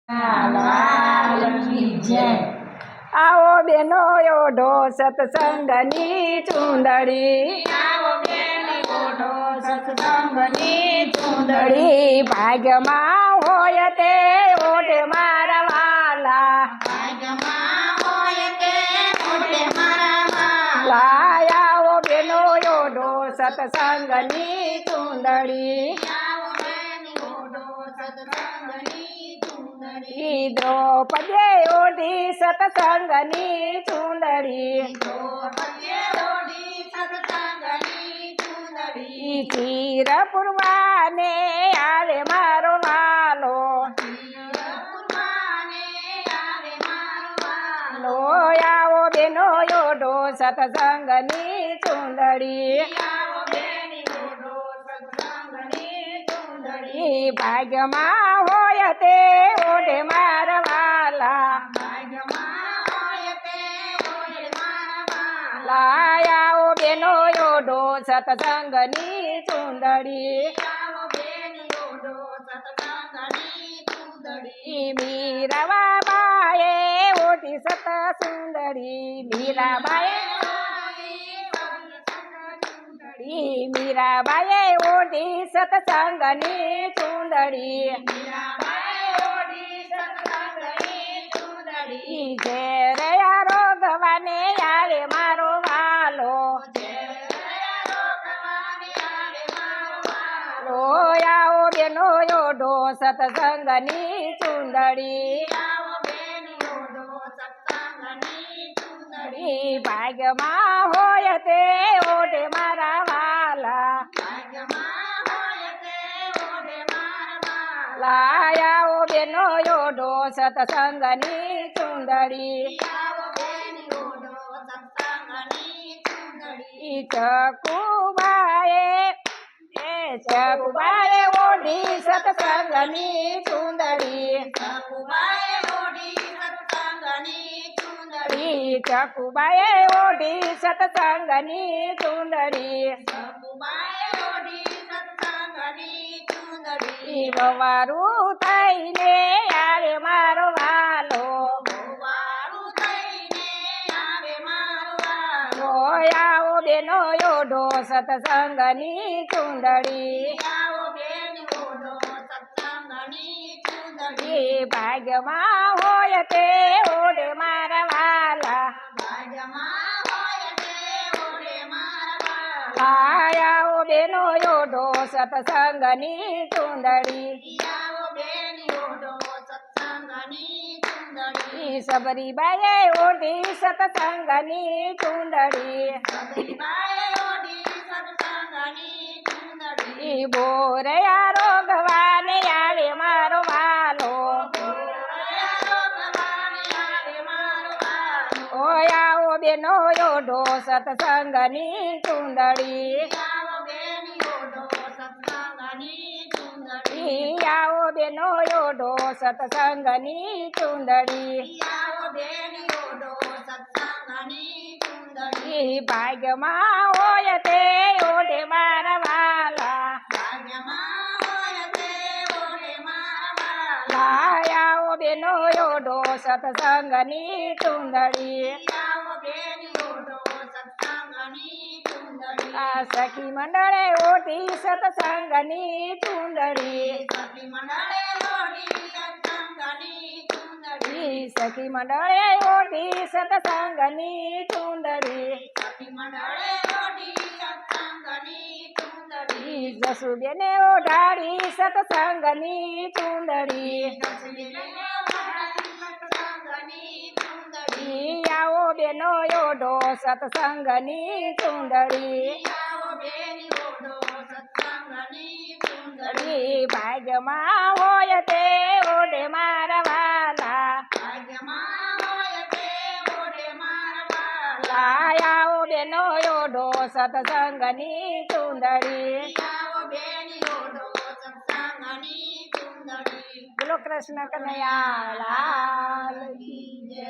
લાલ કી જય। આવો બેનો ઓઢો સત્સંગની ચૂંદડી, આવો બેન ઓઢો સત્સંગની ચૂંદડી, ભાગ્યમાં હોય તે ઓઢે મારા વાલા, ભાગ્યમાં હોય તે ઓઢે મારા વાલા। આવો બેનો ઓઢો સત્સંગની ચૂંદડી, આવો બેન ઓઢો સત્સંગની ચૂંદડી, દ્રૌપદીએ ઓઢી સત્સંગની ચૂંદડી, દ્રૌપદીએ ઓઢી સત્સંગની ચૂંદડી, ચીર પૂરવાને આવે મારો વાલો, પૂરવાને આવે મારો વાલો। આવો બેનો ઓઢો સત્સંગની ચૂંદડી, આવો બેન ઓઢો સત્સંગની ચૂંદડી, ભાગ્યમાં હોય તે ઓઢે મારા વાલા, ભાગ્યમાં હોય તે ઓઢે મારા વાલા। આવો બેનો ઓઢો સત્સંગની ચૂંદડી, આવો બેન ઓઢો સત્સંગની ચૂંદડી, મીરાબા બાએ ઓઢી સત્સંગની, મીરાબાએ મીરાબાએ ઓઢી સત્સંગની ચૂંદડી, ઘેરે રોગવાને આવે મારો વાલો, આવો બેનો ઓઢો સત્સંગની ચૂંદડી, ભાગ્યમાં હોય તે ઓઢે મારા વાલા, આવો બેનો ઓઢો સત્સંગની ચૂંદડી, ચકુબાએ ઓઢી સત્સંગની ચૂંદડી, ચકુબાએ ઓઢી સત્સંગની ચૂંદડી, વવારું થઈને આવે મારો વાલો, આવો બેનો ઓઢો સત્સંગની ચૂંદડી, ભાગ્યમાં હોય તે ઓઢે મારા વાલા, આવો બેનો ઓઢો સત્સંગની ચૂંદડી, સબરીબાએ ઓઢી સત્સંગની ચૂંદડી, બોરયા રોગવાને આવે મારો વાલો, આવો બેનો ઓઢો સત્સંગની ચૂંદડી, આવો બેનો ઓઢો સત્સંગની ચૂંદડી, ભાગ્યમાં હોય તે ઓઢે મારા વાલા, આવો બેનો ઓઢો સત્સંગની ચૂંદડી, સખી મંડળે ઓઢી સત્સંગની ચૂંદડી, સખી મંડળે ઓઢી સત્સંગની ચૂંદડી, જસુબેને ઓઢાડી સત્સંગની ચૂંદડી, આવો બેનો ઓઢો સત્સંગની ચૂંદડી, ભાગ્યમાં હોય તે ઓઢે મારા વાલા, આવો બેનો ઓઢો સત્સંગની ચૂંદડી, બોલો કૃષ્ણ કનૈયા લાલ કી જય।